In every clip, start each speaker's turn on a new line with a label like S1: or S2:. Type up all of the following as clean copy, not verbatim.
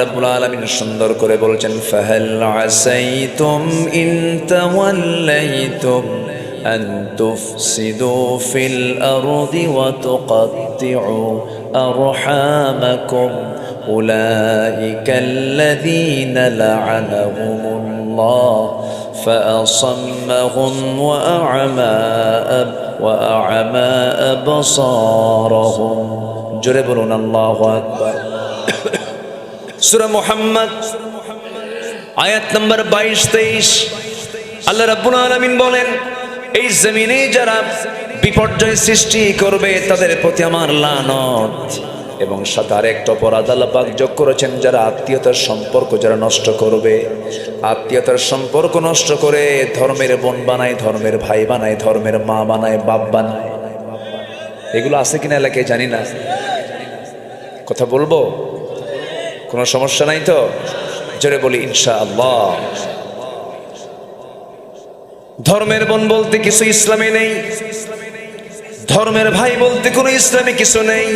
S1: রাব্বুল আলামিন সুন্দর করে বলছেন ফাহাল আসাইতুম ইন তাওয়াল্লাইতুম আন তুফসিদু ফিল আরদি ওয়া তুকাত্তিউ আরহামাকুম উলাইকাল্লাযীনা লা'আনাহুমুল্লাহ فأصمهم وأعمى أبصارهم জোরে বলুন আল্লাহু আকবার। সূরা মুহাম্মদ আয়াত নম্বর 22-23 আল্লাহ রাব্বুল আলামিন বলেন, এই জমিনে যারা বিপর্যয় সৃষ্টি করবে তাদের প্রতি আমার লানত, এবং সাথে আরেকটা অপরাধ আল্লাহ পাক যোগ করেছেন, যারা আত্মীয়তার সম্পর্ক যারা নষ্ট করবে, আত্মীয়তার সম্পর্ক নষ্ট করে ধর্মের বোন বানায়, ধর্মের ভাই বানায়, ধর্মের মা বানায়, বাপ বানায়। এগুলো আছে কিনা এলাকায় জানি না, কথা বলবো, কোনো সমস্যা নাই তো? জোরে বলি ইনশাআল্লাহ। ধর্মের বোন বলতে কিছু ইসলামে নেই, ধর্মের ভাই বলতে কোনো ইসলামে কিছু নেই।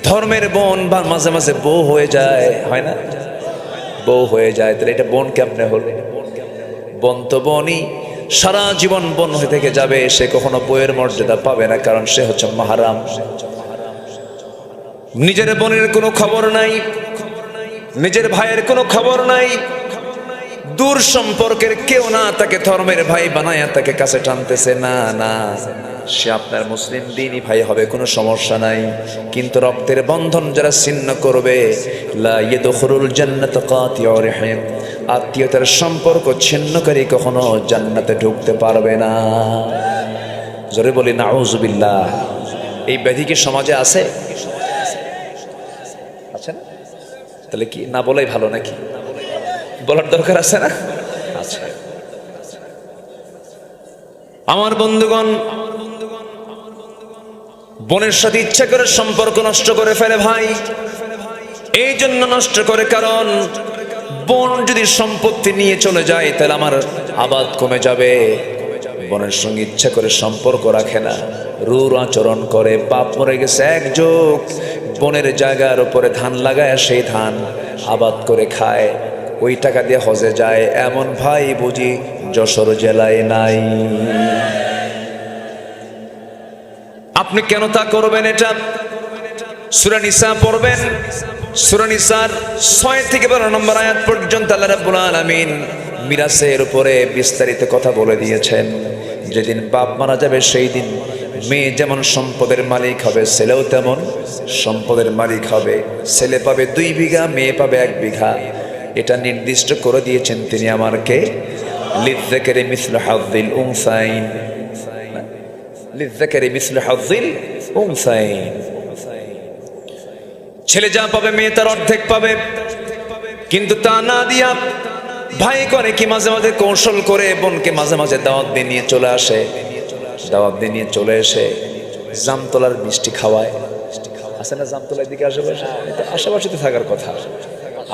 S1: ধর্মের বোন বা মাঝে মাঝে বউ হয়ে যায়, হয় না? বউ হয়ে যায়, তাহলে এটা বোন কেমনে হলো? বোন তো বোনই, সারা জীবন বোন হয়ে থেকে যাবে, সে কখনো বউয়ের মর্যাদা পাবে না, কারণ সে হচ্ছে মাহরাম। নিজের বোনের কোনো খবর নাই, নিজের ভাইয়ের কোনো খবর নাই, দূর সম্পর্কের কেউ না তাকে ধর্মের ভাই বানায় তাকে কাছে টানতেছে, না না, সে আপনার মুসলিম দিনই ভাই হবে, কোনো সমস্যা নাই। কিন্তু রক্তের বন্ধন যারা ছিন্ন করবে, লা ইয়াদখুলুল জান্নাতা কাতিউ রহিম, আত্মীয়তার সম্পর্ক ছিন্নকারী কখনো জান্নাতে ঢুকতে পারবে না। জোরে বলি নাউযুবিল্লাহ। এই ব্যাধি কি সমাজে আছে? আছে না? তাহলে কি না বলাই ভালো নাকি? বলার দরকার আছে না? আচ্ছা আমার বন্ধুগণ, বোনের সাথে ইচ্ছা করে সম্পর্ক নষ্ট করে ফেলে ভাই। এই জন্য নষ্ট করে, কারণ বোন যদি সম্পত্তি নিয়ে চলে যায় তাহলে আমার আবাদ কমে যাবে। বোনের সঙ্গে ইচ্ছা করে সম্পর্ক রাখে না, রূঢ় আচরণ করে, বাপ মরে গেছে এক যুগ, বোনের জায়গার উপরে ধান লাগায় সেই ধান আবাদ করে খায়, ওই টাকা দিয়ে হজে যায়, এমন ভাই বুঝি যশোর জেলায় নাই। আপনি কেন তা করবেন? এটা সূরা নিসা পড়বেন, সূরা নিসার 6 থেকে 12 নম্বর আয়াত পর্যন্ত আল্লাহ রাব্বুল আলামিন মিরাসের উপরে বিস্তারিত কথা বলে দিয়েছেন। যেদিন বাপ মারা যাবে সেই দিন মেয়ে যেমন সম্পদের মালিক হবে, ছেলেও তেমন সম্পদের মালিক হবে। ছেলে পাবে 2 বিঘা, মেয়ে পাবে 1 বিঘা। এটা নির্দিষ্ট করে দিয়েছেন তিনি আমারকে, লিযযাকারি মিসলু হাযযিল উনসাইন, লিযযাকারি মিসলু হাযযিল উনসাইন। ছেলে যা পাবে মেয়ে তার অর্ধেক পাবে। কিন্তু তা না দিয়া ভাই করে কি মাঝে মাঝে কৌশল করে বোনকে মাঝে মাঝে দাওয়াত দিয়ে নিয়ে চলে আসে, দাওয়াত দিয়ে নিয়ে চলে এসে জামতলার মিষ্টি খাওয়ায়। আছে না জামতলার দিকে আশেপাশে? আশেপাশে তো থাকার কথা,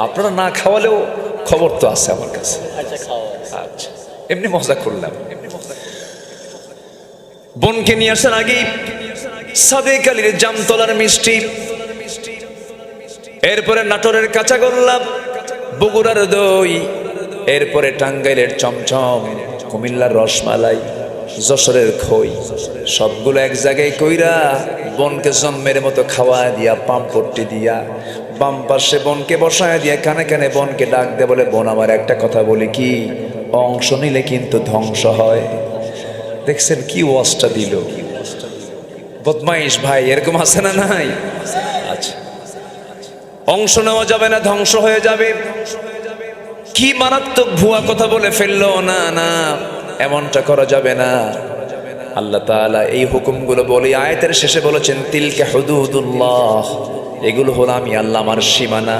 S1: আপনারা না খাওয়ালেও খবর তো আছে আমার কাছে। আচ্ছা এমনি মজা করলাম। বোনকে নিয়ে আসার আগেই সাদেক আলীর জামতলার মিষ্টি, এরপরে নাটোরের কাঁচাগোল্লা, বগুড়ার দই, এরপরে টাঙ্গাইলের চমচম, কুমিল্লার রসমালাই, যশোরের খই, সবগুলো এক জায়গায় কইরা বোনকে জন্মের মতো খাওয়া দিয়া, পাম্পট্টি দিয়া, বাম পাশে বোনকে বসায় দিয়া কানে কানে বোনকে ডাক দে, বলে বোন আমার একটা কথা বলি কি, অংশ নিলে কিন্তু ধ্বংস হয়। দেখছেন কি ওয়াজটা দিল, বদমাইশ ভাই, এরকম আছে না নাই? আচ্ছা অংশ নেওয়া যাবে না, ধ্বংস হয়ে যাবে। কি মারাত্মক ভুয়া কথা বলে ফেললো, না না এমনটা করা যাবে না। আল্লাহ তাআলা এই হুকুমগুলো বলে আয়াতের শেষে বলেছেন তিলকা হুদুদুল্লাহ, এগুলো হলো আমি আল্লাহ আমার সীমানা।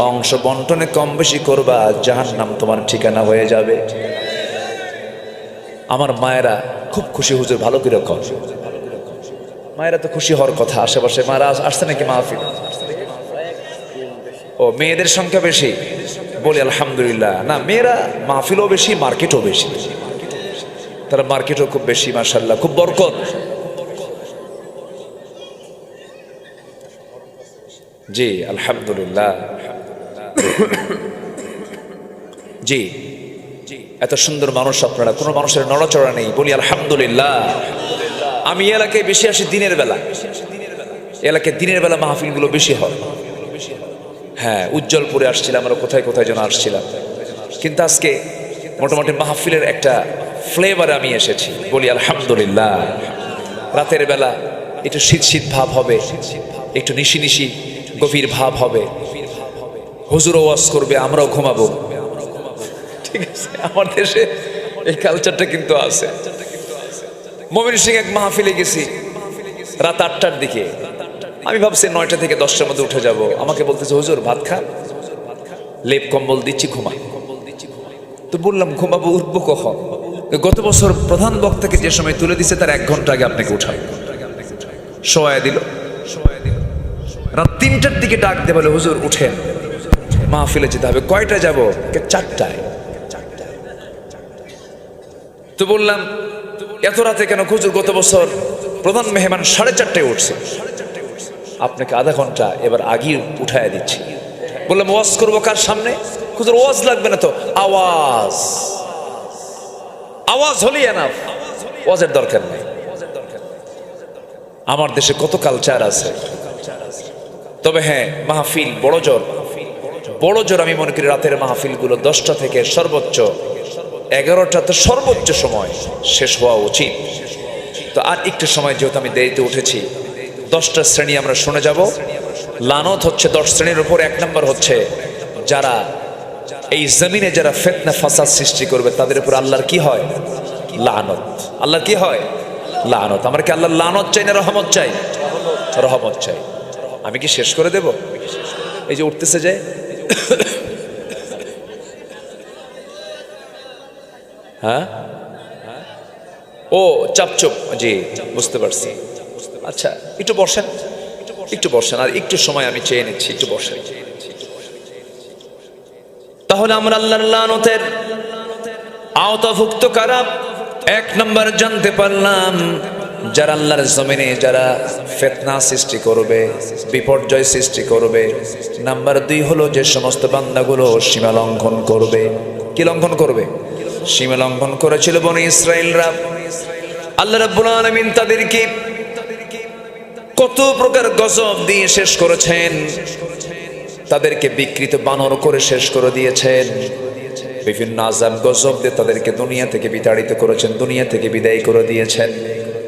S1: অংশ বন্টনে কম বেশি করবা, জাহান্নাম তোমার ঠিকানা হয়ে যাবে। আমার মায়েরা খুব খুশি, হুজুর ভালো করে কর। মায়েরা তো খুশি হওয়ার কথা, আশেপাশে মায়েরা আসছে নাকি মাহফিল? ও মেয়েদের সংখ্যা বেশি, বলি আলহামদুলিল্লাহ। না মেয়েরা মাহফিলও বেশি, মার্কেটও বেশি, তারা মার্কেটও খুব বেশি, মাশাআল্লাহ খুব বরকত। জি আলহামদুলিল্লাহ। জি, এত সুন্দর মানুষ আপনারা, কোনো মানুষের নড়াচড়া নেই, বলি আলহামদুলিল্লাহ। আমি এলাকায় বেশি আসি দিনের বেলা, এলাকায় দিনের বেলা মাহফিলগুলো বেশি হয়। হ্যাঁ, উজ্জ্বলপুরে আসছিলাম, আমরা কোথায় কোথায় যেন আসছিলাম, কিন্তু আজকে মোটামুটি মাহফিলের একটা ফ্লেভারে আমি এসেছি, বলি আলহামদুলিল্লাহ। রাতের বেলা একটু শীত শীত ভাব হবে, একটু নিশি নিশি গভীর ভাব হবে, হুজুরও ওয়াজ করবে, আমরাও ঘুমাবো। ঠিক আছে, আমার দেশে এই কালচারটা কিন্তু আছে। ময়মনসিং এক মাহফিলে গেছি রাত 8টার দিকে, আমি ভাবছি 9টা থেকে 10টার মধ্যে উঠে যাব। আমাকে বলতেছে হুজুর ভাত খান, লেপ কম্বল দিচ্ছি, ঘুমা। তো বললাম ঘুমাবো, উঠবো কখন? গত বছর প্রধান বক্তাকে যে সময় তুলে দিছে তার 1 ঘন্টা আগে আপনাকে উঠাই শোয়া দিল। রাত 3টার দিকে ডাক দিয়ে বলে হুজুর উঠেন, মাহফিলে যেতে হবে। কয়টায় যাব? 4টায়। তো বললাম এত রাতে কেন? হুজুর গত বছর প্রধান মেহমান 4:30টায় উঠছে, আপনাকে আধা ঘন্টা এবার আগেই উঠায় দিচ্ছি। বললাম ওয়াজ করবো কার সামনে? হুজুর ওয়াজ লাগবে না তো, আওয়াজ আওয়াজ হলেই এনাফ, ওয়াজের দরকার নেই। আমার দেশে কত কালচার আছে। তবে হ্যাঁ, মাহফিল বড় জোর আমি মনে করি রাতের মাহফিলগুলো 10টা থেকে সর্বোচ্চ 11টা তো সর্বোচ্চ সময় শেষ হওয়া উচিত। তো আর একটু সময়, যেহেতু আমি দেরিতে উঠেছি, 10টা শ্রেণী আমরা শুনে যাব। লানত হচ্ছে 10 শ্রেণীর উপর। 1 নম্বর হচ্ছে যারা এই জমিনে যারা ফিতনা ফাসাদ সৃষ্টি করবে তাদের উপর আল্লাহর কি হয়? লানত। আল্লাহর কি হয়? লানত। আমরা কি আল্লাহর লানত চাই না রহমত চাই? রহমত চাই। আমি কি শেষ করে দেব? এই যে উঠতেছে যে হ্যাঁ, ও চাপচুপ, জি বুঝতে পারছি। আচ্ছা একটু বসেন, একটু বসেন, আর একটু সময় আমি চেয়ে নিচ্ছি, একটু বসেন। তাহলে আমরা আল্লাহর লানতের আওতাভুক্ত কারা? 1 নম্বর জানতে পারলাম যারা আল্লাহর জমিনে যারা ফিতনা সৃষ্টি করবে, বিপর্যয় সৃষ্টি করবে। নাম্বার 2 হলো যে সমস্ত বান্দাগুলো সীমা লঙ্ঘন করবে। কি লঙ্ঘন করবে? সীমা লঙ্ঘন করেছিল বনি ইসরাইলরা। আল্লাহ রাব্বুল আলামিন তাদেরকে কত প্রকার গজব দিয়ে শেষ করেছেন, তাদেরকে বিকৃত বানর করে শেষ করে দিয়েছেন। বিভিন্ন আযাব গজব দিয়ে তাদেরকে দুনিয়া থেকে বিতাড়িত করেছেন, দুনিয়া থেকে বিদায় করে দিয়েছেন।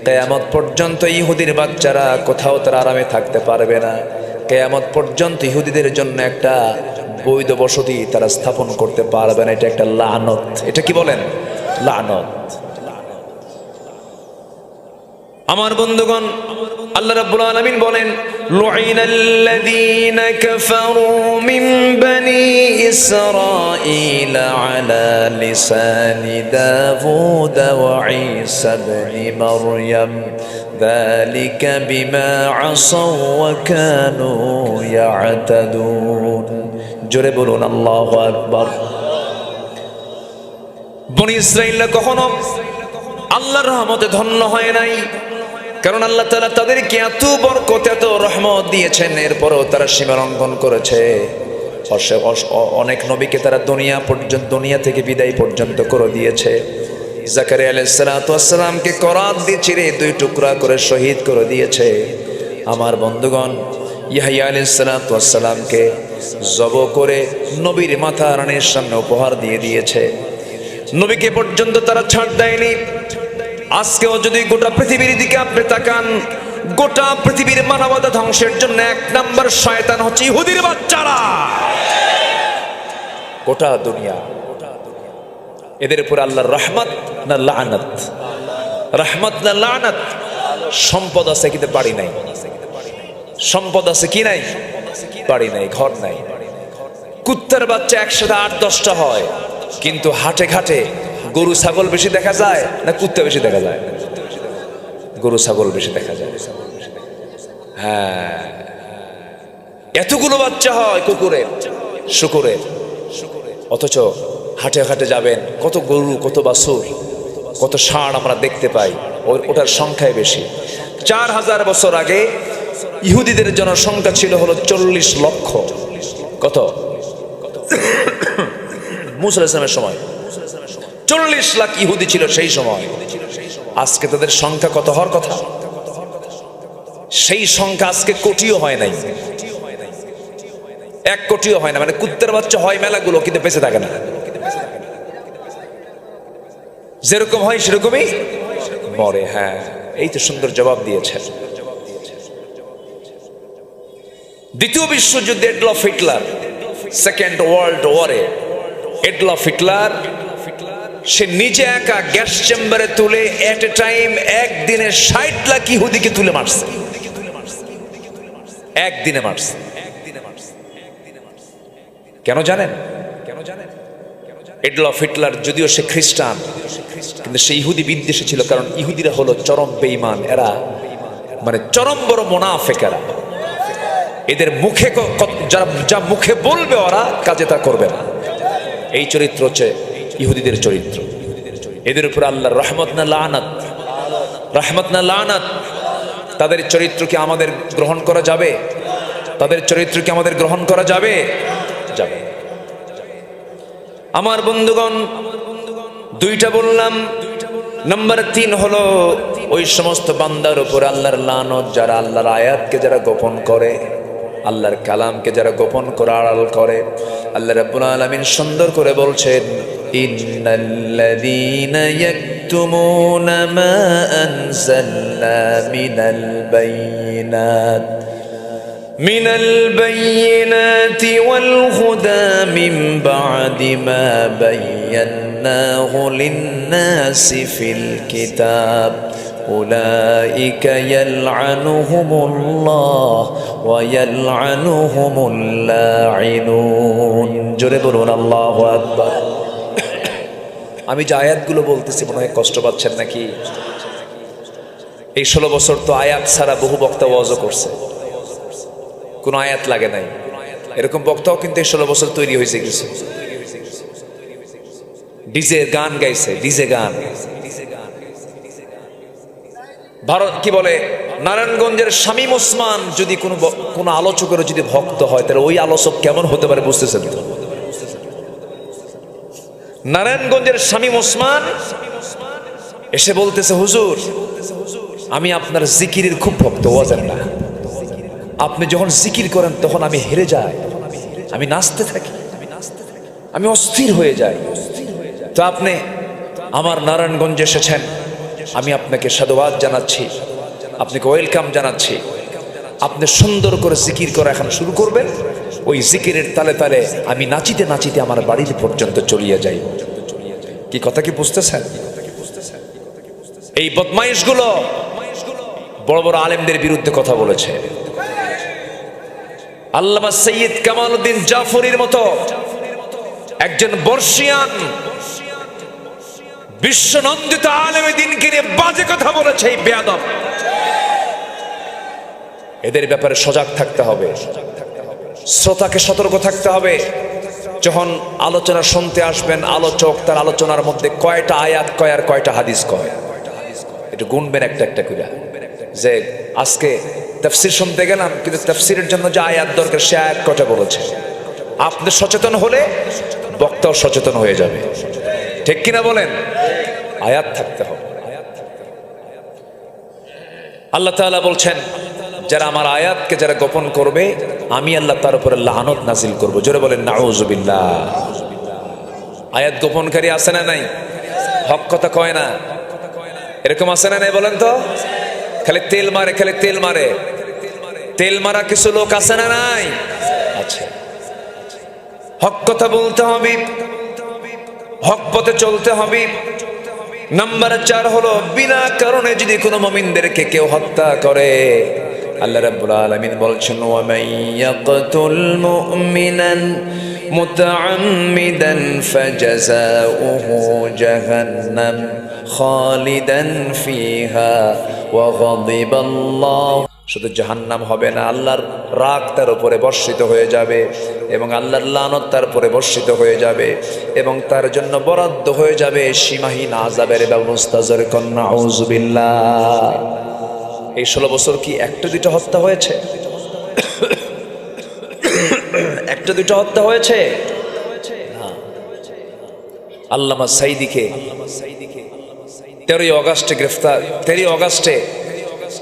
S1: কিয়ামত পর্যন্ত ইহুদির বাচ্চারা কোথাও তারা আরামে থাকতে পারবে না। কিয়ামত পর্যন্ত ইহুদিদের জন্য একটা বৈধ বসতি তারা স্থাপন করতে পারবে না। এটা একটা লানত। এটা কি বলেন? লানত। আমার বন্ধুগণ, আল্লাহ রাব্বুল আলামিন বলেন লুইনাল্লাযীনা কাফারু মিন বানি ইসরাঈল আলা লিসানি দাউদ ওয়া ঈসা ইবনে মারইয়াম যালিকা বিমা আসাউ ওয়া কানু ইয়াতাদুন। জোরে বলুন আল্লাহু আকবার। বনি ইসরাঈলরা কখনো আল্লাহর রহমতে ধন্য হয় নাই, কারণ আল্লাহ তাআলা তাদেরকে এত বরকত এত রহমত দিয়েছেন, এরপরও তারা সীমা লঙ্ঘন করেছে। অনেক নবীকে তারা দুনিয়া থেকে বিদায় পর্যন্ত করে দিয়েছে। জাকারিয়া আলাইহিস সালাতু ওয়াস সালামকে করাত দিয়ে চিরে 2 টুকরা করে শহীদ করে দিয়েছে। আমার বন্ধুগণ, ইয়াহইয়া আলাইহিস সালাতু ওয়াস সালামকে জব করে নবীর মাথা রানীর সামনে উপহার দিয়ে দিয়েছে। নবীকে পর্যন্ত তারা ছাড় দেয়নি। আজকেও যদি গোটা পৃথিবীর দিকে আপনি তাকান, গোটা পৃথিবীর মানবতা ধ্বংসের জন্য 1 নম্বর শয়তান হচ্ছে ইহুদির বাচ্চারা। গোটা দুনিয়া এদের উপর আল্লাহর রহমত না লানত? রহমত না লানত? সম্পদ আছে কিন্তু বাড়ি নাই। সম্পদ আছে কি নাই? বাড়ি নাই, ঘর নাই। কুত্তার বাচ্চা একসাথে 8-10টা হয়, কিন্তু হাটে ঘাটে গরু ছাগল বেশি দেখা যায় না কুত্তা বেশি দেখা যায়? গরু ছাগল বেশি দেখা যায়। হ্যাঁ, এতগুলো বাচ্চা হয় কুকুরের, শুকুরের, অথচ হাটে ঘাটে যাবেন কত গরু, কত বাছুর, কত ষাঁড় আমরা দেখতে পাই, ওটার সংখ্যায় বেশি। 4000 বছর আগে ইহুদিদের জনসংখ্যা ছিল হলো 40 লক্ষ। কত? মুসা আলাইহিস সালামের সময় 40 লাখ ইহুদি ছিল সেই সময়। আজকে তাদের সংখ্যা কত হওয়ার কথা? সেই সংখ্যা আজকে কোটিও হয় নাই, 1 কোটিও হয় না। মানে কুত্তের বাচ্চা হয় মেলাগুলো, কিন্তু বেঁচে থাকে না। যেরকম হয় সেরকমই মরে। হ্যাঁ, এই তো সুন্দর জবাব দিয়েছে। দ্বিতীয় বিশ্বযুদ্ধে এডলফ হিটলার, সেকেন্ড ওয়ার্ল্ড ওয়ারে এডলফ হিটলার সে নিজে একা গ্যাস চেম্বারে তুলে এট এ টাইম একদিনে 60 লাখ ইহুদিকে তুলে মারছে। একদিনে মারছে। কেন জানেন? এডলফ হিটলার যদিও সে খ্রিস্টান, কিন্তু সে ইহুদি বিদ্বেষী ছিল। কারণ ইহুদিরা হলো চরম বেঈমান, এরা মানে চরম বড় মুনাফিক। এরা এদের মুখে যা মুখে বলবে ওরা কাজে তা করবে না। এই চরিত্র হচ্ছে ইহুদিদের চরিত্র। এদের উপর আল্লাহর রহমত না লানাত, রহমত না লানাত। তাদের চরিত্র কি আমাদের গ্রহণ করা যাবে? তাদের চরিত্র কি আমাদের গ্রহণ করা যাবে? যাবে। আমার বন্ধুগণ, দুইটা বললাম। নাম্বার 3 হলো ওই সমস্ত বান্দার উপর আল্লাহর লানত যারা আল্লাহর আয়াতকে যারা গোপন করে, আল্লাহর কালামকে যারা গোপন করে আড়াল করে। আল্লাহ রাব্বুল আলামিন সুন্দর করে বলছেন, ইন্নাল্লাযীনা ইয়াকতুমুনা মা আনজালনা মিনাল বাইয়িনাতি ওয়াল হুদা মিন বা'দি মা বায়্যানাহু লিন-নাসি ফিল কিতাব উলাইকা ইয়ালআনুহুমুল্লাহ ওয়া ইয়ালআনুহুমুল লাঈনুন। জোরে বলুন আল্লাহু আকবার। আমি যে আয়াতগুলো বলতেছি মনে হয় কষ্ট পাচ্ছেন নাকি? এই 16 বছর তো আয়াত ছাড়া বহু বক্তা ওয়াজও করছে, কোনো আয়াত লাগে নাই। এরকম বক্তাও কিন্তু এই 16 বছর তৈরি হয়েছে কিছু। ডিজে গান গাইছে, ডিজে গান। ভারত কি বলে, নারায়ণগঞ্জের শামীম ওসমান যদি কোনো আলোচকের যদি ভক্ত হয়, তাহলে ওই আলোচক কেমন হতে পারে বুঝতেছেন তো? নারায়ণগঞ্জের শামীম ওসমান এসে বলতেছে, হুজুর আমি আপনার জিকিরের খুব ভক্ত, ওয়াজের না। আপনি যখন জিকির করেন তখন আমি হেরে যাই, আমি নাচতে থাকি, আমি অস্থির হয়ে যাই। তো আপনি আমার নারায়ণগঞ্জে এসেছেন, আমি আপনাকে সাধুবাদ জানাচ্ছি, আপনাকে ওয়েলকাম জানাচ্ছি। আপনি সুন্দর করে জিকির করা এখন শুরু করবেন। ওই জিকিরের তালে তালে আমি নাচিতে নাচিতে আমার বাড়ির পর্যন্ত চলিয়ে যাই। কি কথা কি বুঝতেছেন? এই বদমাইশগুলো বড় বড় আলেমদের বিরুদ্ধে কথা বলেছে। আল্লামা সৈয়দ কামালউদ্দিন জাফরির মতো একজন বর্ষিয়ান বিশ্বনন্দিত আলেমে দ্বীনকে নিয়ে বাজে কথা বলেছে এই বেয়াদব। এদের ব্যাপারে সজাগ থাকতে হবে, শ্রোতাকে সতর্ক থাকতে হবে। যখন আলোচনা শুনতে আসবেন, আলোচক তার আলোচনার মধ্যে কয়টা আয়াত কয় আর কয়টা হাদিস কয়, একটু গুনবেন একটা একটা করে। যে আজকে তাফসীর শুনতে গেলাম, কিন্তু তাফসীরের জন্য যে আয়াত দরকার সে আয়াত কয়টা বলেছে। আপনি সচেতন হলে বক্তাও সচেতন হয়ে যাবে, ঠিক কিনা বলেন? আয়াত থাকতে হবে। আল্লাহ তাআলা বলছেন, যারা আমার আয়াতকে যারা গোপন করবে আমি আল্লাহ তার উপরে লানত নাজিল করব। জোরে বলেন নাউযুবিল্লাহ। আয়াত গোপনকারী আছে না নাই? হক কথা কয় না, এরকম আছে না নাই বলেন তো? খালি তেল মারে, খালি তেল মারে। তেল মারা কিছু লোক আছে না নাই? আচ্ছা, হক কথা বলতে হবে, হক পথে চলতে হবে। নাম্বার 4 হলো, বিনা কারণে যদি কোনো মুমিনদেরকে কেউ হত্যা করে, আল্লাহ রাব্বুল আলামিন বলছেন, ওয়া মান ইয়াকতুল মুমিনান মুতাআম্মিদান ফাজাযাউহু জাহান্নাম খালিদান ফিহা ওয়া গাদিবাল্লাহু। শুধু জাহান্নাম হবে না, আল্লাহর রাগ তার উপরে বর্ষিত হয়ে যাবে এবং আল্লাহর লানত তার উপরে বর্ষিত হয়ে যাবে এবং তার জন্য বরাদ্দ হয়ে যাবে সীমাহীন আযাবের ব্যবস্থা। জোরে কোন নাউযুবিল্লাহ। এই 16 বছর কি একটা দুইটা হত্যা হয়েছে? একটা দুইটা হত্যা হয়েছে না। আল্লামা সাইদিকে 13 আগস্টে গ্রেফতার, 13 আগস্টে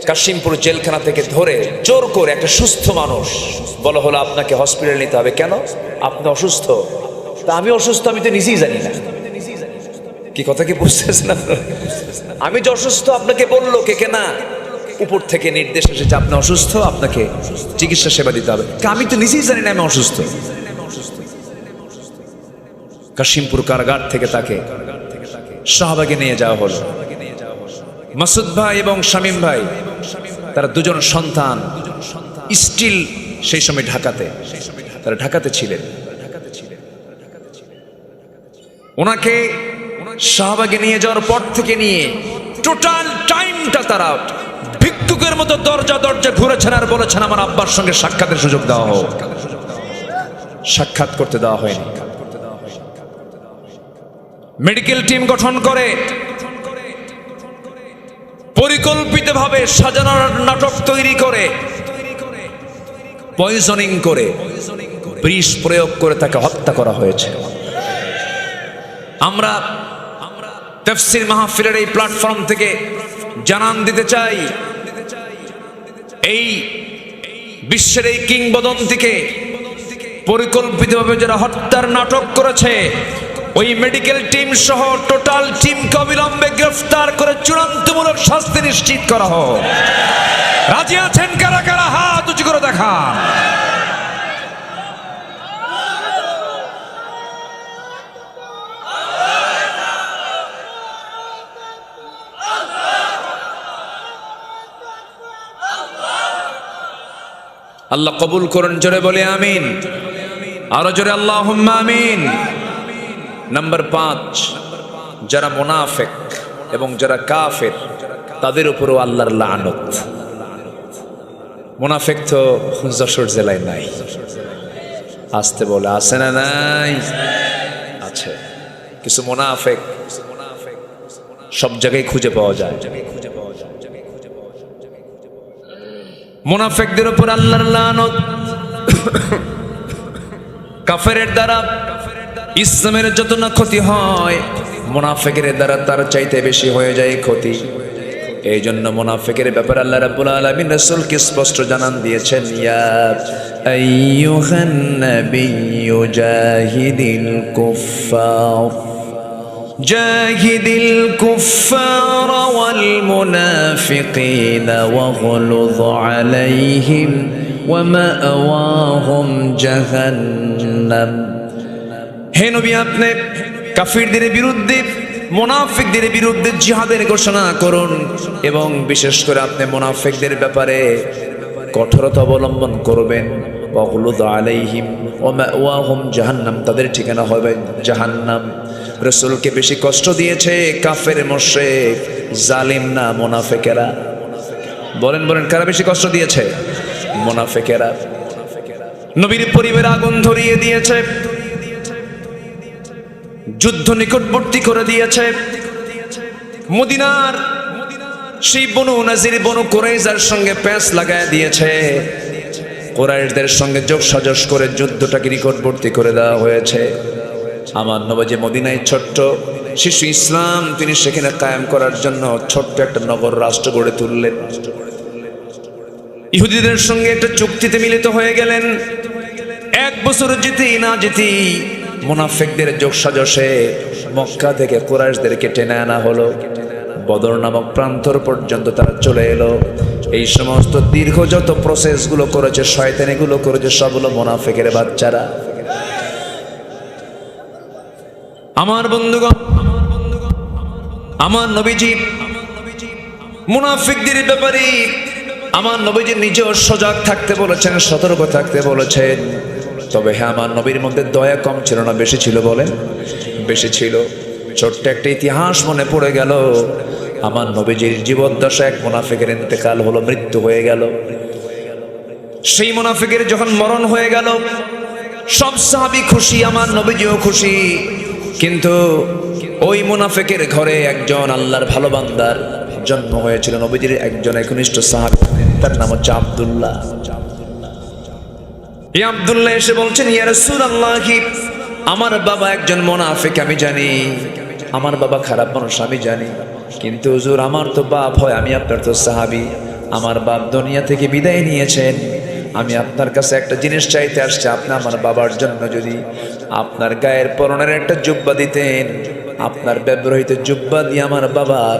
S1: কাশিমপুর জেলখানা থেকে ধরে জোর করে একটা সুস্থ মানুষ বলা হলো আপনাকে হসপিটালে নিতে হবে। কেন? আপনি অসুস্থ। তা আমি অসুস্থ আমি তো নিজেই জানি না। কি কথা কি বুঝতেছেন আপনারা? আমি যে অসুস্থ আপনাকে বললো কে কেনা? উপর থেকে নির্দেশ এসেছে আপনি অসুস্থ, আপনাকে চিকিৎসা সেবা দিতে হবে। আমি তো নিজেই জানি না আমি অসুস্থ। কাশিমপুর কারাগার থেকে তাকে শাহবাগে নিয়ে যাওয়া হলো। মাসুদ ভাই এবং শামীম ভাই তারা দুজন সন্তান স্টিল সেই সময় ঢাকাতে, তারা ঢাকাতে ছিলেন। ওনাকে শাহবাগে নিয়ে যাওয়ার পর থেকে নিয়ে টোটাল টাইমটা তারা ভিক্ষুকের মতো দরজা দরজা ঘুরেছেন আর বলেছেন আমার আব্বার সঙ্গে সাক্ষাতের সুযোগ দেওয়া হোক। সাক্ষাৎ করতে দেওয়া হয়নি। মেডিকেল টিম গঠন করে পরিকল্পিতভাবে সাজানোর নাটক তৈরি করে পয়জনিং করে বিষ প্রয়োগ করে তাকে হত্যা করা হয়েছে। আমরা তাফসীর মাহফিলের এই প্ল্যাটফর্ম থেকে জানান দিতে চাই, এই বিশ্বের এই কিংবদন্তিকে পরিকল্পিতভাবে যারা হত্যার নাটক করেছে ওই মেডিকেল টিম সহ টোটাল টিমকে অবিলম্বে গ্রেফতার করে চূড়ান্তমূলক শাস্তি নিশ্চিত করা হোক। রাজি আছেন কারা কারা? হাত উঁচু করে দেখান। আল্লাহ কবুল করুন। জোরে বলে আমিন। আরো জোরে আল্লাহুম্মা আমিন। নাম্বার 5, যারা মুনাফিক এবং যারা কাফের তাদের উপরও আল্লাহর লানত। মুনাফিক তো যশোর জেলায় নাই, আসতে বলে আছে না নাই? আছে। কিছু মুনাফিক সব জায়গায় খুঁজে পাওয়া যায়। মুনাফিকদের উপর আল্লাহর লানত। কাফেরের দ্বারা ইসলামের যত না ক্ষতি হয় মুনাফিকের দ্বারা তার চাইতে বেশি হয়ে যায় ক্ষতি। এই জন্য মুনাফিকের ব্যাপারে আল্লাহ রাব্বুল আলামিন রাসূলকে স্পষ্ট জানান দিয়েছেন, ইয়া আইয়ুহান নাবিয়্যু জাহিদিল কুফফার ওয়াল মুনাফিকিনা ওয়াগলুয আলাইহিম ওয়া মাআওয়াহুম জাহান্নাম। হে নবী, আপনি কাফিরদের বিরুদ্ধে মুনাফিকদের বিরুদ্ধে জিহাদের ঘোষণা করুন এবং বিশেষ করে আপনি মুনাফিকদের ব্যাপারে কঠোরতা অবলম্বন করবেন। ওয়াগলুয আলাইহিম ওয়া মাআওয়াহুম জাহান্নাম, তাদের ঠিকানা হবে জাহান্নাম। রাসূলকে বেশি কষ্ট দিয়েছে কাফের মুশরিক জালিম না মুনাফিকেরা? বলেন বলেন, কারা বেশি কষ্ট দিয়েছে? মুনাফিকেরা। নবীর পরিবার আগুন ধরিয়ে দিয়েছে, যুদ্ধ নিকটবর্তী করে দিয়েছে। মদিনার সেই বনু নাজির বনু কুরাইজার সঙ্গে প্যাঁচ লাগায় দিয়েছে। কুরাইশদের সঙ্গে যোগ সাজস করে যুদ্ধটাকে নিকটবর্তী করে দেওয়া হয়েছে। আমার নবী মদিনায় ছোট্ট শিশু ইসলাম তিনি সেখানে কায়েম করার জন্য ছোট্ট একটা নগর রাষ্ট্র গড়ে তুললেন। ইহুদিদের সঙ্গে একটা চুক্তিতে মিলিত হয়ে গেলেন। 1 বছর যেতেই না যেতেই মুনাফিকদের যোগসাজশে মক্কা থেকে কুরাইশদেরকে টেনে আনা হলো। বদর নামক প্রান্তর পর্যন্ত তারা চলে এলো। এই সমস্ত দীর্ঘ যত প্রসেসগুলো করেছে, শয়তানিগুলো করেছে, সবগুলো মুনাফিকের বাচ্চারা। আমার বন্ধুগণ, আমার নবীজি মুনাফিকদের ব্যাপারে আমার নবীজি নিজেও সজাগ থাকতে বলেছেন, সতর্ক থাকতে বলেছেন। তবে হ্যাঁ, আমার নবীর মধ্যে দয়া কম ছিল না, বেশি ছিল? বলেন, বেশি ছিল। ছোট্ট একটা ইতিহাস মনে পড়ে গেল। আমার নবীজির জীবদ্দশা এক মুনাফিকের ইন্তেকাল হলো, মৃত্যু হয়ে গেল। সেই মুনাফিকের যখন মরণ হয়ে গেল সব সাহাবী খুশি, আমার নবীজিও খুশি। কিন্তু ওই মুনাফিকের ঘরে একজন আল্লাহর ভালো বান্দার জন্ম হয়েছিল, নবীজির একজন একনিষ্ঠ সাহাবী, তার নাম হচ্ছে আব্দুল্লাহ। এই আব্দুল্লাহ এসে বলছেন, ইয়া রাসূলুল্লাহ, আমার বাবা একজন মুনাফিক আমি জানি, আমার বাবা খারাপ মানুষ আমি জানি, কিন্তু হুজুর আমার তো বাপ হয়, আমি আপনার তো সাহাবী, আমার বাপ দুনিয়া থেকে বিদায় নিয়েছেন, আমি আপনার কাছে একটা জিনিস চাইতে আসছি, আপনি আমার বাবার জন্য যদি আপনার গায়ের পরনের একটা জুব্বা দিতেন, আপনার ব্যবহৃত জুব্বা দিয়ে আমার বাবার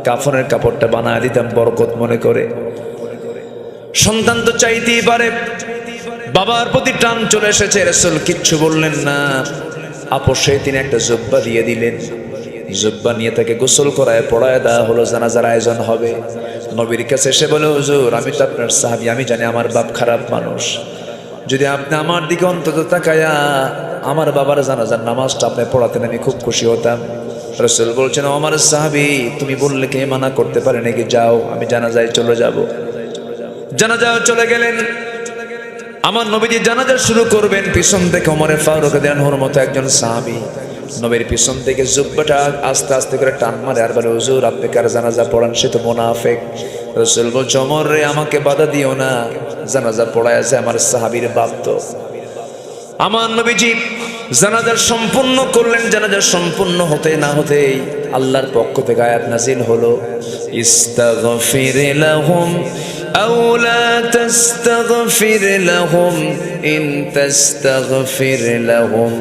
S1: কাফনের কাপড়টা বানায় দিতাম বরকত মনে করে। সন্তান তো চাইতেই পারে, বাবার প্রতি টান চলে এসেছে, রাসূল কিচ্ছু বললেন না, আপোষে তিনি একটা জুব্বা দিয়ে দিলেন। জুব্বা নিয়ে তাকে গোসল করায় পড়ায় দেওয়া হলো, জানাজার আয়োজন হবে। নবীর কাছে এসে বলে, হুজুর আমি তো আপনার সাহাবী, আমি জানি আমার বাপ খারাপ মানুষ, যদি আপনি আমার দিকে অন্তত তাকায়া আমার বাবার জানাজার নামাজটা আপনি পড়াতেন আমি খুব খুশি হতাম। রাসূল বলছেন, আমার সাহাবী তুমি বললে কে মানা করতে পারে নাকি, যাও আমি জানাজায় চলে যাব। জানাজায় চলে গেলেন। আমার নবীজি জানাজা শুরু করবেন, পিছন থেকে ওমর ফারুক রাদিয়াল্লাহু আনহুর মতো একজন সাহাবী নবীর পিছন থেকে জুব্বাটা আস্তে আস্তে করে টান মারে আর বলে, হুজুর আপনি কার জানাজা পড়ান, সে তো মুনাফিক। রাসূল বলছে, ওমর রে আমাকে বাধা দিও না, জানাজা পড়ায় আছে আমার সাহাবীর বাপ তো। আমার নবীজি জানাজা সম্পূর্ণ করলেন। জানাজা সম্পূর্ণ হতে না হতেই আল্লাহর পক্ষ থেকে আয়াত নাযিল হলো, ইস্তাগফির লাহুম আও লা তাস্তাগফির লাহুম ইন তাস্তাগফির লাহুম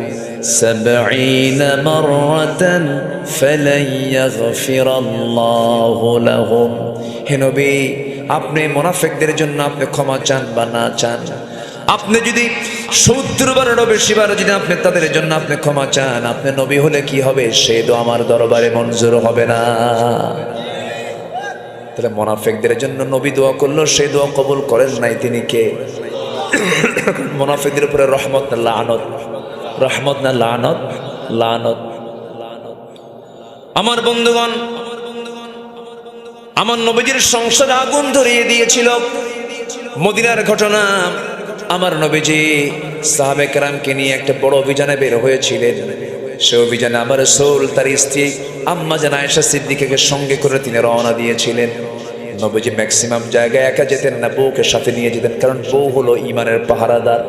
S1: 70 মাররাতান ফালান ইয়াগফিরাল্লাহু লাহুম। হে নবী, আপনি মুনাফিকদের জন্য আপনি ক্ষমা চান বা না চান, আপনি যদি 70 বারেরও বেশি বার যদি আপনি তাদের জন্য আপনি ক্ষমা চান, আপনি নবী হলে কি হবে, সে দোয়া আমার দরবারে মঞ্জুর হবে না। তাহলে মুনাফিকদের জন্য নবী দোয়া করলো, সে দোয়া কবুল করেন নাই, তিনি কে? মুনাফিকদের উপরে রহমত না লানত? রহমত না লানত? লানত। আমার বন্ধুগণ, আমার নবীজির সংসারে আগুন ধরিয়ে দিয়েছিল মদিনার ঘটনা। আমার নবীজি সাহাবে কেরামকে নিয়ে একটা বড় অভিযানে বের হয়েছিলেন। সে অভিযানে আমার রাসূল তার স্ত্রী আম্মা জান আয়েশা সিদ্দিকাকে সঙ্গে করে তিনি রওনা দিয়েছিলেন। নবীজি ম্যাক্সিমাম জায়গায় একা যেতেন না, বউকে সাথে নিয়ে যেতেন, কারণ বউ হলো ঈমানের পাহারাদার।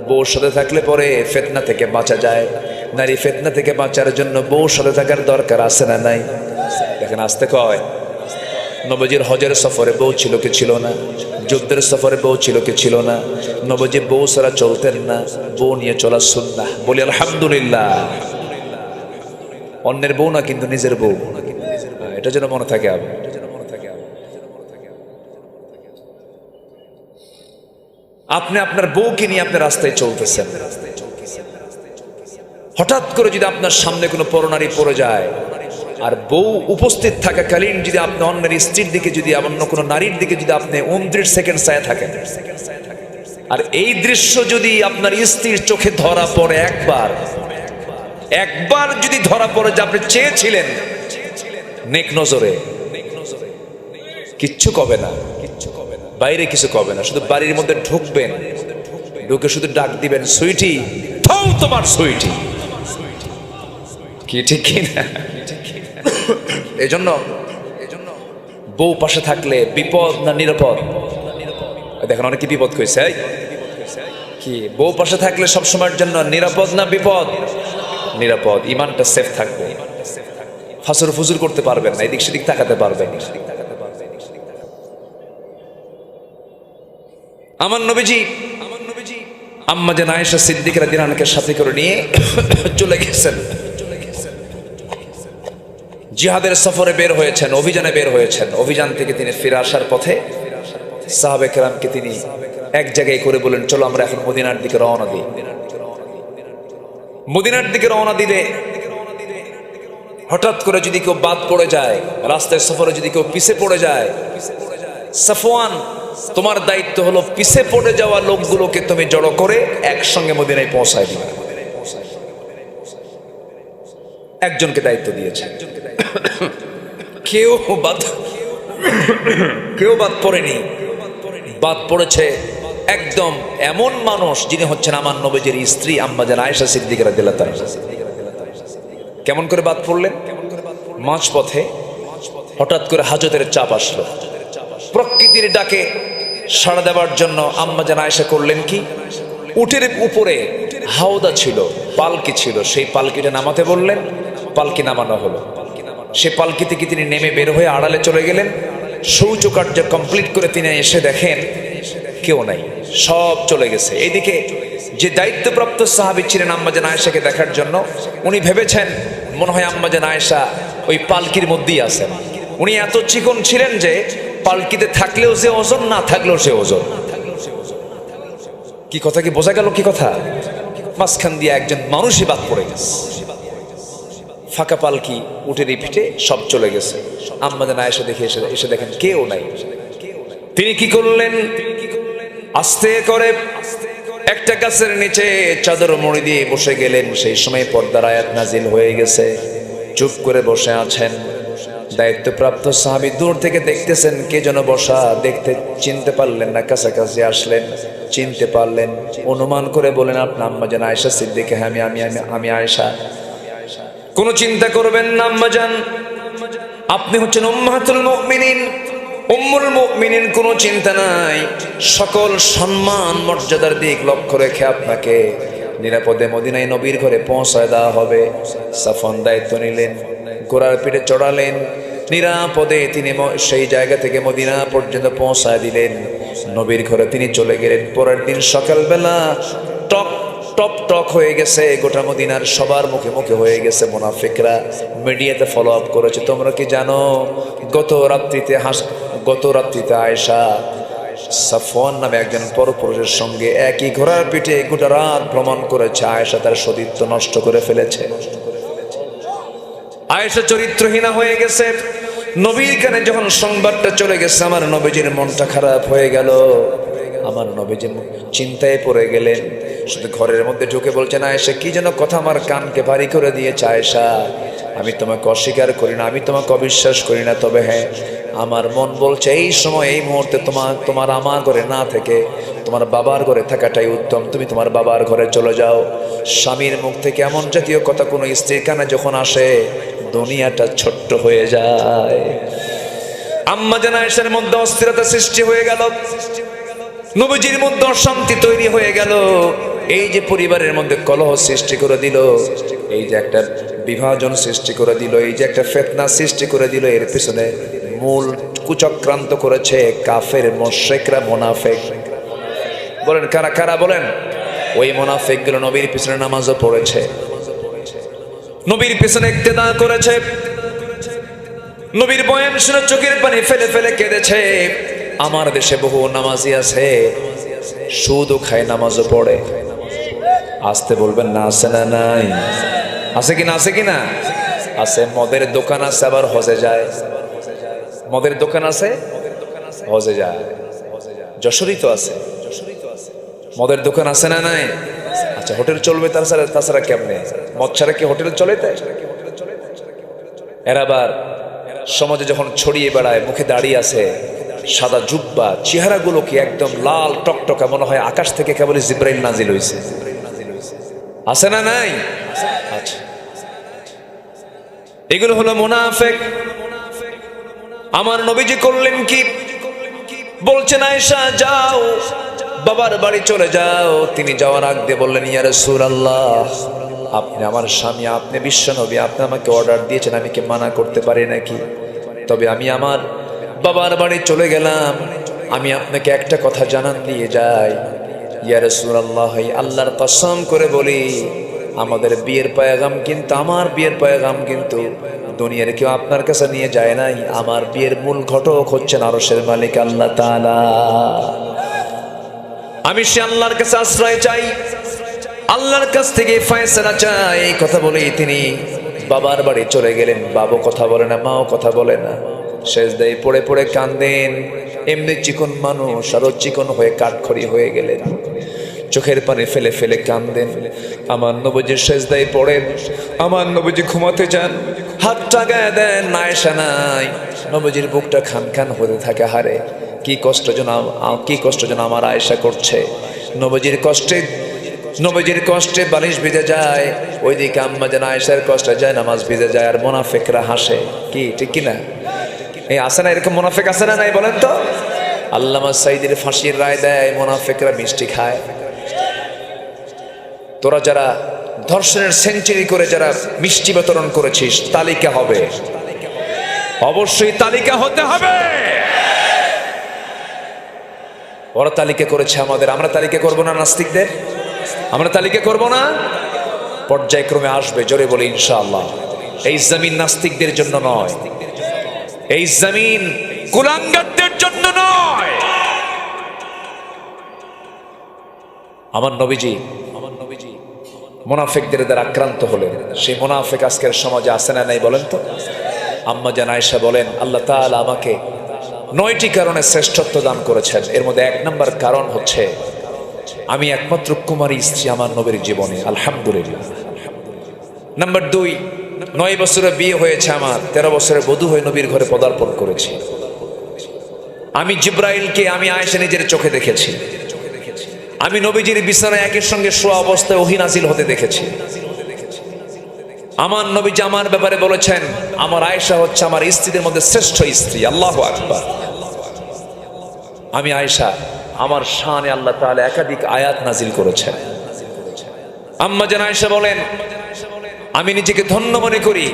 S1: বউর সাথে থাকলে পরে ফিতনা থেকে বাঁচা যায়। নারী ফিতনা থেকে বাঁচার জন্য বউর সাথে থাকার দরকার আছে না নাই? দেখেন আসতে কয়, নবীজির হজের সফরে বউ ছিল কি ছিল না? যুদ্ধের সফরে বউ ছিল কি ছিল না? নবীজি বউ ছাড়া চলতেন না, বউ নিয়ে চলা সুন্নাহ। বলি আলহামদুলিল্লাহ। অন্যের বউ না, কিন্তু নিজের বউ, এটা যেন মনে থাকে। আপনি আপনার বউকে নিয়ে আপনার রাস্তায় চলতেছেন, হঠাৎ করে যদি আপনার সামনে কোনো পরনারী পড়ে যায়, আর বউ উপস্থিত থাকাকালীন যদি আপনি অন্যের স্ত্রীর দিকে, যদি অন্য কোনো নারীর দিকে যদি আপনি 29 সেকেন্ড চায় থাকেন, আর এই দৃশ্য যদি আপনার স্ত্রীর চোখে ধরা পড়ে, একবার যদি ধরা পড়ে যে আপনি চেয়েছিলেন, নেক নজরে কিচ্ছু কবে না, বাইরে কিছু কবে না, শুধু বাড়ির মধ্যে ঢুকবেন, ঢুকে শুধু ডাক দিবেন, সুইটি, থাও তোমার সুইটি। কি ঠিক কিনা? এই জন্য বউ পাশে থাকলে বিপদ না নিরাপদ? দেখেন অনেকে বিপদ কইছে, কি বউ পাশে থাকলে সবসময়ের জন্য নিরাপদ না বিপদ? নিরাপদ। ইমানটা সেফ থাকবে, ফাসুর ফুজুর করতে পারবেন না, এদিক সেদিক তাকাতে পারবেন। আমার নবীজি আম্মা জান আয়েশা সিদ্দিকা রাদিয়াল্লাহু আনহাকে সাথে করে নিয়ে চলে গেছেন। জিহাদের সফরে বের হয়েছেন, অভিযানে বের হয়েছেন। অভিযান থেকে তিনি ফিরে আসার পথে সাহাবে কেরামকে তিনি এক জায়গায় করে বলেন, চলো আমরা এখন মদিনার দিকে রওনা দিই। মদিনার দিকে রওনা দিলে হঠাৎ করে যদি কেউ বাদ পড়ে যায়, রাস্তায় সফরে যদি কেউ পিছে পড়ে যায়, সাফওয়ান তোমার দায়িত্ব হলো পিছে পড়ে যাওয়া লোকগুলোকে তুমি জড়ো করে একসঙ্গে মদিনায় পৌঁছায় দিবে। একজনকে দায়িত্ব দিয়েছে। কেউ বাদ পড়েনি। বাদ পড়েছে একদম এমন মানুষ যিনি হচ্ছেন আমার নবীজির স্ত্রী আম্মা জান আয়েশা সিদ্দিকা রাদিয়াল্লাহু তাআলা। কেমন করে বাদ পড়লেন? মাঝ পথে হঠাৎ করে হাজতের চাপ আসলো। প্রকৃতির ডাকে সাড়া দেওয়ার জন্য আম্মা জান আয়েশা করলেন কি, উটের উপরে হাওদা ছিল, পালকি ছিল, সেই পালকিটা নামাতে বললেন, পালকি নামানো হলো। সে পালকি থেকে তিনি নেমে বের হয়ে আড়ালে চলে গেলেন। শৌচকার্য কমপ্লিট করে তিনি এসে দেখেন কেউ নাই, সব চলে গেছে। এইদিকে যে দায়িত্বপ্রাপ্ত সাহাবী ছিলেন আম্মাজান আয়েশাকে দেখার জন্য, উনি ভেবেছেন মনে হয় আম্মাজান আয়েশা ওই পালকির মধ্যেই আছেন। উনি এত চিকন ছিলেন যে পালকিতে থাকলেও যে ওজন, না থাকলেও সে ওজন। কি কথা কি বোঝা গেল? কি কথা? মাঝখান দিয়ে একজন মানুষই বাদ পড়ে গেছে। ফাঁকা পালকি, উটের পিঠে সব চলে গেছে। আম্মাজান আয়েশা দেখে এসে দেখেন কেউ নাই। তিনি কি করলেন? আস্তে করে একটা গাছের নিচে চাদর মুড়ি দিয়ে বসে গেলেন। সেই সময় পর্দার আয়াত নাজিল হয়ে গেছে। চুপ করে বসে আছেন। দায়িত্বপ্রাপ্ত সাহাবী দূর থেকে দেখতেছেন কে যেন বসা। দেখতে চিনতে পারলেন না, কাছাকাছি আসলেন, চিনতে পারলেন, অনুমান করে বলেন, আপনি আম্মাজান আয়েশা সিদ্দিকা? হ্যাঁ, আমি আয়েশা। কোনো চিন্তা করবেন না আম্মাজান, আপনি হচ্ছেন উম্মাহাতুল মুমিনিন, উম্মুল মুমিনিন। কোনো চিন্তা নাই। সকল সম্মান মর্যাদার দিক লক্ষ্য রেখে আপনাকে নিরাপদে মদিনায় নবীর ঘরে পৌঁছায় দেওয়া হবে। সাফওয়ান দায়িত্ব নিলেন, ঘোড়ার পিঠে চড়ালেন, নিরাপদে তিনি সেই জায়গা থেকে মদিনা পর্যন্ত পৌঁছায় দিলেন। নবীর ঘরে তিনি চলে গেলেন। পরের দিন সকালবেলা টক টপ টক হয়ে গেছে, গোটা মদিনার সবার মুখে মুখে হয়ে গেছে। মুনাফিকরা মিডিয়াতে ফলো আপ করেছে। তোমরা কি জানো গত রাত্রিতে আয়েশা সাফওয়ান নামে একজন পরপুরুষের সঙ্গে একই ঘোড়ার পিঠে গোটা রাত ভ্রমণ করেছে। আয়েশা তার সতীত্ব নষ্ট করে ফেলেছে। আয়েশা চরিত্রহীনা হয়ে গেছে। নবীর কানে যখন সংবাদটা চলে গেছে, আমার নবীজির মনটা খারাপ হয়ে গেল। আমার নবীজি চিন্তায় পড়ে গেলেন। শুধু ঘরের মধ্যে ঢুকে বলছেন, আয়েশা কি যেন কথা আমার কানকে ভারী করে দিয়েছে। আয়েশা, আমি তোমাকে অস্বীকার করি না, আমি তোমাকে অবিশ্বাস করি না, তবে হ্যাঁ, আমার মন বলছে এই সময় এই মুহূর্তে তোমার আমার ঘরে না থেকে তোমার বাবার ঘরে থাকাটাই উত্তম। তুমি তোমার বাবার ঘরে চলে যাও। স্বামীর মুখ থেকে এমন জাতীয় কথা কোনো স্ত্রীর কানে যখন আসে, দুনিয়াটা ছোট্ট হয়ে যায়। আম্মাজান আয়েশার মধ্যে অস্থিরতা সৃষ্টি হয়ে গেল। নবীজির মধ্যে অশান্তি তৈরি হয়ে গেল। এই যে পরিবারের মধ্যে কলহ সৃষ্টি করে দিল, এই যে একটা বিভাজন সৃষ্টি করে দিল, এই যে একটা ফিতনা সৃষ্টি করে দিল, এর পিছনে মূল কুচক্রান্ত করেছে কাফের মুশরিকরা, মুনাফিক। বলেন কারা কারা? বলেন। ওই মুনাফিকগুলো নবীর পিছনে নামাজও পড়েছে, নবীর পিছনে ইক্তেদা করেছে, নবীর বয়ান শুনে চোখের পানি ফেলে ফেলে কেঁদেছে। আমার দেশে বহু নামাজি আছে, সুদও খায়, নামাজও পড়ে। আসতে বলবেন না, আছে না? নাই? আছে কিনা? আছে কিনা? আছে। মদের দোকান আছে, আবার হজে যায়। মদের দোকান আছে, হজে যায়। যশোরই তো আছে মদের দোকান, আছে না? নাই? আচ্ছা, হোটেল চলবে তাছাড়া কেমনে? মদ ছাড়া কি হোটেল চলে? তাই এরা আবার সমাজে যখন ছড়িয়ে বেড়ায়, মুখে দাঁড়িয়ে আছে, সাদা জুব্বা, চেহারাগুলো কি একদম লাল টকটকা, মনে হয় আকাশ থেকে কেবলই জিব্রাইল নাজিল হয়েছে। আছে না? নাই? আচ্ছা, এগুলো হলো মুনাফিক। আমার নবীজি করলেন কি? বলছেন, আয়েশা যাও, বাবার বাড়ি চলে যাও। তিনি যাওয়ার আগ দিয়ে বললেন, ইয়া রাসূলুল্লাহ, আপনি আমার স্বামী, আপনি বিশ্ব নবী, আপনি আমাকে অর্ডার দিয়েছেন, আমি কি মানা করতে পারি নাকি? তবে আমি আমার বাবার বাড়ি চলে গেলাম, আমি আপনাকে একটা কথা জানান দিয়ে যাই। ইয়া রাসূলুল্লাহ, আল্লাহর কসম করে বলি, আমাদের বিয়ের পয়গাম কিন্তু, আমার বিয়ের পয়গাম কিন্তু দুনিয়ার কেউ আপনার কাছে নিয়ে যায় নাই। আমার বিয়ের মূল ঘটক হচ্ছেন আরশের মালিক আল্লাহ তাআলা। আমি সে আল্লাহর কাছে আশ্রয় চাই, আল্লাহর কাছ থেকে ফয়সালা চাই। এই কথা বলেই তিনি বাবার বাড়ি চলে গেলেন। বাবু কথা বলে না, মাও কথা বলে না, সেজদায় পড়ে পড়ে কান্দেন। এমনি চিকন মানুষ, আরো চিকন হয়ে কাঠখড়ি হয়ে গেলেন, চোখের পানি ফেলে ফেলে কান্দেন। আমার নবীজির সেজদায় পড়েন, আমার নবীজি ঘুমাতে যান, হাতটা গায়ে দেন, আয়েশা নাই। নবীজির বুকটা খান খান হতে থাকে, হারে কি কষ্ট যেন আমার আয়েশা করছে। নবীজির কষ্টে বালিশ ভিজে যায়, ওইদিকে আম্মাজান আয়েশার কষ্টে যায় নামাজ ভিজে যায়, আর মুনাফিকরা হাসে। কি ঠিক কিনা? এই আছে না এরকম মুনাফিক? আছে না? নাই? বলেন তো। আল্লামা সাইদির ফাঁসির রায় দেয়, মুনাফিকরা মিষ্টি খায়। তোরা যারা ধর্ষণের সেঞ্চুরি করে যারা মিষ্টি বিতরণ করেছিস, তালিকা হবে, অবশ্যই তালিকা হতে হবে। ওরা তালিকা করেছে আমাদের, আমরা তালিকা করব না নাস্তিকদের? আমরা তালিকা করব না? পর্যায়ক্রমে আসবে, জোরে বলি ইনশাআল্লাহ। এই জমিন নাস্তিকদের জন্য নয়, এই জমিন কুলাঙ্গারদের জন্য নয়। আমার নবীজি মুনাফিকদের দ্বারা আক্রান্ত হলেন। সেই মুনাফিক আজকের সমাজে আছে না নাই বলেন তো? আম্মা জান আয়েশা বলেন, আল্লাহ তাআলা আমাকে 9টি কারণে শ্রেষ্ঠত্ব দান করেছেন। এর মধ্যে 1 নম্বর কারণ হচ্ছে আমি একমাত্র কুমারী স্ত্রী আমার নবীর জীবনে, আলহামদুলিল্লাহ। নাম্বার 2, 9 বছরে বিয়ে হয়েছে আমার, 13 বছরে বধূ হয়ে নবীর ঘরে পদার্পণ করেছি। আমি জিব্রাইলকে আমি আয়েশা নিজের চোখে দেখেছি। আমি নবীজির বিছানায় একের সঙ্গে শোয়া অবস্থায় ওহী নাজিল হতে দেখেছি। আমার নবীজি আমার ব্যাপারে বলেছেন, আমার আয়েশা হচ্ছে আমার স্ত্রীদের মধ্যে শ্রেষ্ঠ স্ত্রী। আল্লাহু আকবার। আমি আয়েশা, আমার শানে আল্লাহ তাআলা একাধিক আয়াত নাজিল করেছেন। আম্মা জান আয়েশা বলেন, আমি নিজেকে ধন্য মনে করি,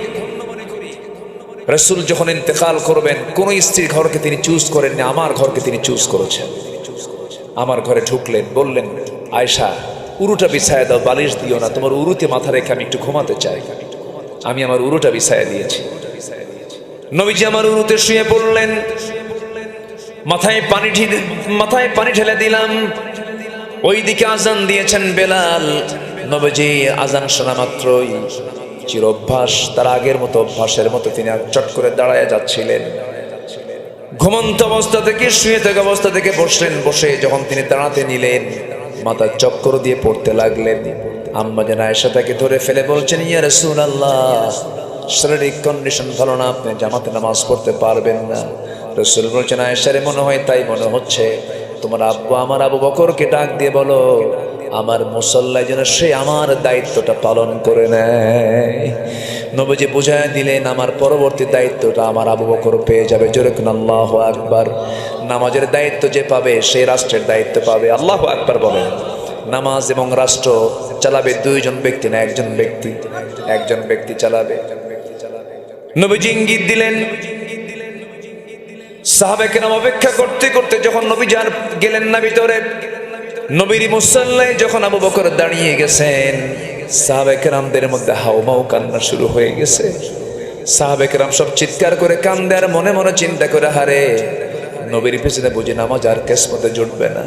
S1: রাসূল যখন ইন্তেকাল করবেন কোন স্ত্রীর ঘরকে তিনি চুজ করেননি, আমার ঘরকে তিনি চুজ করেছেন। আমার ঘরে ঢুকলেন, বললেন, আয়েশা উরুটা বিছায়া দাও, বালিশ দিও না, তোমার উরুতে মাথা রেখে আমি একটু ঘুমাতে চাই। আমি আমার উরুটা বিছায়া দিয়েছি। নবীজি আমার উরুতে শুয়ে পড়লেন, মাথায় পানি ঢেলে দিলাম। ওইদিকে আজান দিয়েছেন বেলাল। নবীজি আজান শোনা মাত্রই চির অভ্যাস, তার আগের মতো অভ্যাসের মতো তিনি চট করে দাঁড়ায় যাচ্ছিলেন। ঘুমন্ত অবস্থা থেকে, শুয়ে থাকা অবস্থা থেকে বসলেন। বসে যখন তিনি দাঁড়াতে নিলেন, মাথা চক্কর দিয়ে পড়তে লাগলেন। আম্মা জান আয়েশা তাকে ধরে ফেলে বলছেন, ইয়া রাসূলুল্লাহ, শারীরিক কন্ডিশন ভালো না, আপনি জামাতে নামাজ পড়তে পারবেন না। রাসূল বলছেন, আয়েশারে মনে হয় তাই মনে হচ্ছে। তোমার আব্বু আমার আবু বকরকে ডাক দিয়ে বলো আমার মুসল্লায় যেন সে আমার দায়িত্বটা পালন করে নেয়। নবীজি বুঝায় দিলেন, আমার পরবর্তী দায়িত্বটা আমার আবু বকর পেয়ে যাবে। জোরে কোন আল্লাহু আকবার। নামাজের দায়িত্ব যে পাবে সে রাষ্ট্রের দায়িত্ব পাবে। আল্লাহু আকবার বলেন। নামাজ এবং রাষ্ট্র চালাবে 2 জন ব্যক্তি না, একজন ব্যক্তি। একজন ব্যক্তি চালাবে। নবীজি ইঙ্গিত দিলেন। সাহাবায়ে কেরাম অপেক্ষা করতে করতে যখন নবীজি আর গেলেন না ভিতরে, নবীর মুসল্লায় যখন আবু বকর দাঁড়িয়ে গেছেন, সাহাবায়ে কেরামদের মধ্যে হাউমাউ কান্না শুরু হয়ে গেছে। সাহাবায়ে কেরাম সব চিৎকার করে কান্দে আর মনে মনে চিন্তা করে, হারে নবীর পিছনে বুঝি নামাজ আর কিসমতে জুটবে না।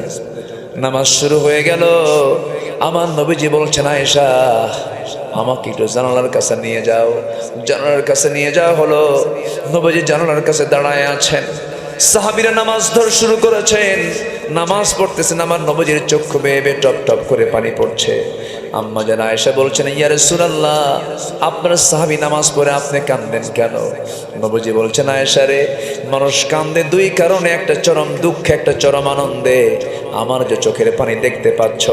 S1: নামাজ শুরু হয়ে গেল। আমার নবীজি বলছেন, আয়েশা আমাকে একটু জানালার কাছে নিয়ে যাও। জানালার কাছে নিয়ে যাওয়া হলো। নবীজি জানালার কাছে দাঁড়ায় আছেন। সাহাবীরা নামাজ ধর শুরু করেছেন, নামাজ পড়তেছেন। আমার নবীজির চক্ষু বেয়ে বেয়ে টপ টপ করে পানি পড়ছে। আম্মা জান আয়েশা বলছেন, ইয়া রাসূলুল্লাহ, আপনার সাহাবী নামাজ পড়ে আপনি কাঁদেন কেন? নবীজি বলছেন, আয়েশা রে, মানুষ কাঁদে 2 কারণে, একটা চরম দুঃখে, একটা চরম আনন্দে। আমার যে চোখের পানি দেখতে পাচ্ছ,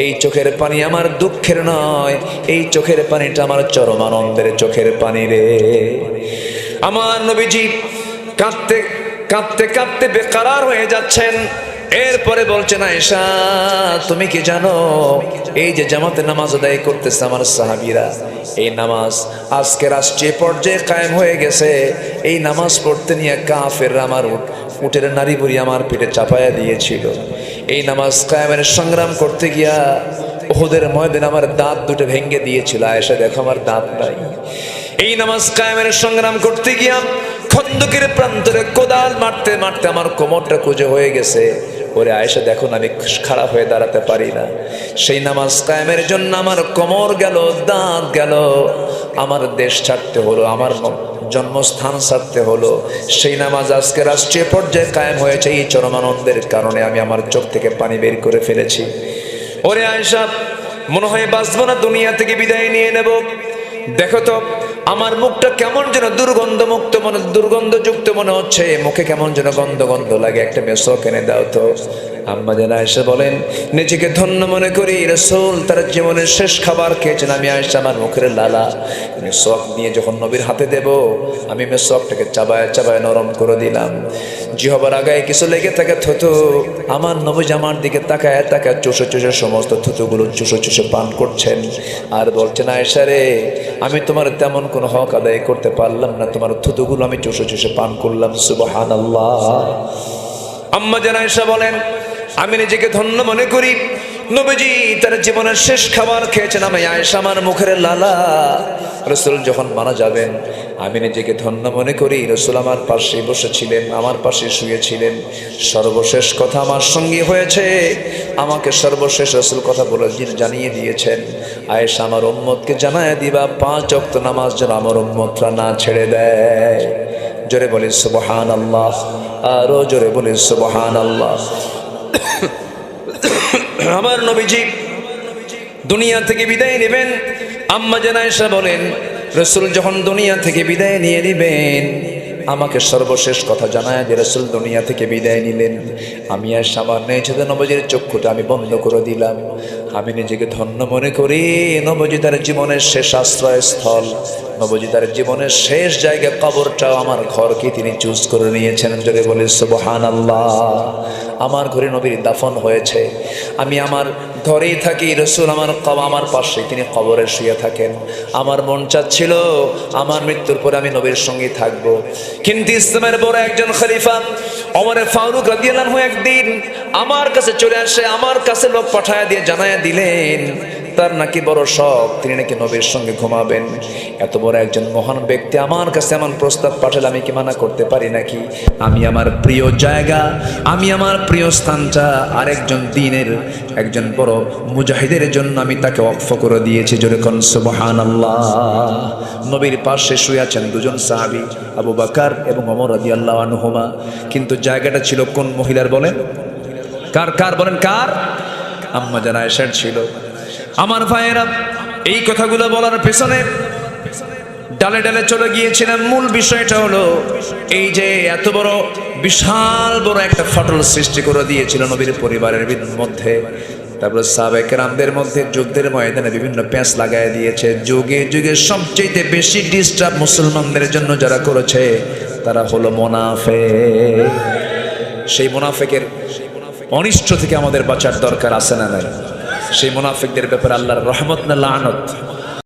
S1: এই চোখের পানি আমার দুঃখের নয়, এই চোখের পানিটা আমার চরম আনন্দের চোখের পানি রে। আমার নবীজি কাঁদতে কাঁদতে কাঁদতে বেকারার হয়ে যাচ্ছেন। এরপরে বলছেন, আয়েশা তুমি কি জানো, এই যে জামাতে নামাজ আদায় করতেছে আমার সাহাবীরা, এই নামাজ আজকে রাষ্ট্রীয় পর্যায়ে কায়েম হয়ে গেছে। এই নামাজ পড়তে নিয়ে কাফেররা আমার উটের নারী বুড়ি আমার পিঠে চাপায়া দিয়েছিল। এই নামাজ কায়েমের সংগ্রাম করতে গিয়া উহুদের ময়দানে আমার দাঁত দুটো ভেঙে দিয়েছিল। আয়েশা দেখো আমার দাঁত নাই। এই নামাজ কায়েমের সংগ্রাম করতে গিয়া খন্দকের প্রান্তরে কোদাল মারতে মারতে আমার কোমরটা কুঁজো হয়ে গেছে। ওরে আয়েশা দেখো না, আমি খারাপ হয়ে দাঁড়াতে পারি না। সেই নামাজ কায়েমের জন্য আমার কোমর গেল, দাঁত গেল, আমার দেশ ছাড়তে হলো, আমার জন্মস্থান ছাড়তে হলো। সেই নামাজ আজকে রাষ্ট্রীয় পর্যায়ে কায়েম হয়েছে। এই চরম আনন্দের কারণে আমি আমার চোখ থেকে পানি বের করে ফেলেছি। ওরে আয়েশা, মনে হয় বাঁচবো না, দুনিয়া থেকে বিদায় নিয়ে নেব। দেখো তো আমার মুখটা কেমন যেন দুর্গন্ধযুক্ত মনে হচ্ছে, মুখে কেমন যেন গন্ধ গন্ধ লাগে, একটা মেসক এনে দাও তো। আম্মা জান আয়েশা বলেন নিজেকে ধন্য মনে করি রাসূল তার জীবনের শেষ খাবার খেয়েছেন। আমি আয়েশা আমার মুখের লালা মেসওয়াক নিয়ে যখন নবীর হাতে দেব, আমি মেসওয়াকটাকে চাবায় চাবায় নরম করে দিলাম। জিহ্বার আগায় কিছু লেগে থাকে থুতু, আমার নবী আমার দিকে তাকায় তাকায় চুষে চুষে সমস্ত থুতুগুলো চুষে চুষে পান করছেন আর বলছেন আয়েশা রে, আমি তোমার তেমন কোনো হক আদায় করতে পারলাম না, তোমার থুতুগুলো আমি চুষে চুষে পান করলাম। সুবহানাল্লাহ। আম্মা জান আয়েশা বলেন আমি নিজেকে ধন্য মনে করি নবীজি তার জীবনের শেষ খাবার খেয়েছেন। আমি আয়েশা আমার মুখের লালা। রাসূল যখন মারা যাবেন আমি নিজেকে ধন্য মনে করি রাসূল আমার পাশে বসেছিলেন, আমার পাশে শুয়েছিলেন। সর্বশেষ কথা আমার সঙ্গী হয়েছে, আমাকে সর্বশেষ রাসূল কথা বলে জানিয়ে দিয়েছেন আয়েশা আমার উম্মতকে জানায় দিবা 5 ওয়াক্ত নামাজ যেন আমার উম্মতরা না ছেড়ে দেয়। জোরে বলি সুবহানাল্লাহ, আরো জোরে বলি সুবহানাল্লাহ। আমার নবীজি দুনিয়া থেকে বিদায় নেবেন। আম্মা জান আয়েশা বলেন রাসূল যখন দুনিয়া থেকে বিদায় নিয়ে নেবেন আমাকে সর্বশেষ কথা জানায় যে রাসূল দুনিয়া থেকে বিদায় নিলেন। আমি আর সামান্য ছেলে নবীজির চক্ষুটা আমি বন্ধ করে দিলাম। আমি নিজেকে ধন্য মনে করি নবীজি তার জীবনের শেষ আশ্রয়স্থল, নবীজি তার জীবনের শেষ জায়গা কবরটাও আমার ঘরকে তিনি চুজ করে নিয়েছেন। জোরে বলি সুবহানাল্লাহ। আমার ঘরে নবীর দাফন হয়েছে, আমি আমার ঘরেই থাকি, রাসূল আমার পাশে তিনি কবরে শুয়ে থাকেন। আমার মন চাচ্ছিল আমার মৃত্যুর পরে আমি নবীর সঙ্গে থাকব, কিন্তু ইসলামের বড় একজন খলিফা ওমর ফারুক রাদিয়াল্লাহু আনহু একদিন আমার কাছে চলে আসে, আমার কাছে লোক পাঠায় দিয়ে জানায় দিলেন তার নাকি বড় শখ, তিনি নাকি নবীর সঙ্গে ঘুমাবেন। এত বড় একজন মহান ব্যক্তি আমার কাছে এমন প্রস্তাব পাঠালে আমি কি মানা করতে পারি নাকি? আমি আমার প্রিয় জায়গা, আমি আমার প্রিয় স্থানটা আরেকজন দ্বীনের একজন বড় মুজাহিদের জন্য আমি তাকে ওয়াকফ করে দিয়েছি। জোরে কোন সুবহানাল্লাহ। নবীর পাশে শুয়ে আছেন দুজন সাহাবী, আবু বকর এবং ওমর রাদিয়াল্লাহু আনহুমা। কিন্তু জায়গাটা ছিল কোন মহিলার বলেন? কার বলেন কার? আম্মা জান আয়েশার ছিল। আমার ভাইয়েরা এই কথাগুলো বলার পেছনে ডালে ডালে চলে গিয়েছিলেন। মূল বিষয়টা হলো এই যে এত বড় বিশাল বড় একটা ফাটল সৃষ্টি করে দিয়েছিল নবীর পরিবারের মধ্যে। তারপরে সাহাবায়ে কেরামদের মধ্যে যুদ্ধের ময়দানে বিভিন্ন প্যাঁচ লাগায় দিয়েছে। যুগে যুগে সবচেয়ে বেশি ডিস্টার্ব মুসলমানদের জন্য যারা করেছে তারা হলো মুনাফিক। সেই মুনাফিকের অনিষ্ট থেকে আমাদের বাঁচার দরকার আছে না নাই? সেই মুনাফিকদের ব্যাপারে আল্লাহর রহমত না লানত?